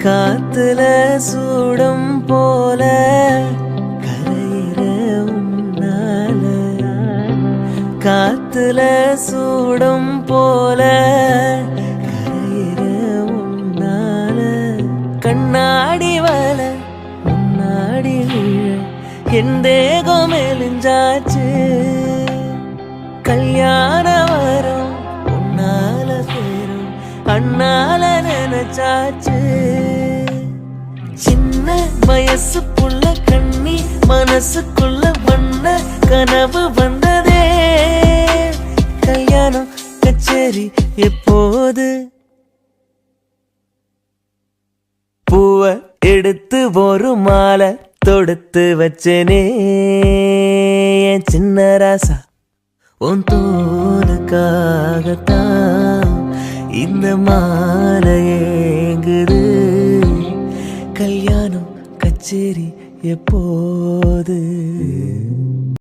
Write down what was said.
காத்துல சூடம் போல கரையிற உன்னால, காத்துல சூடம் போல கரையிற உன்னால, கண்ணாடி வல முன்னாடி விழ என் தேகம் மெலிஞ்சாச்சு, கல்யாண வரும் உன்னால சேரும் அண்ணால நினைச்சாச்சு. சின்ன வயசுக்குள்ள கண்ணி மனசுக்குள்ள வண்ண கனவு வந்ததே, கல்யாணம் கச்சேரி எப்போது? பூவ எடுத்து ஒரு மாலை தொடுத்து வச்சனே என் சின்ன ராசா, உன் தோலுக்காகத்தான் இந்த மாலை ஏங்குது, கல்யாணம் கச்சேரி எப்போது?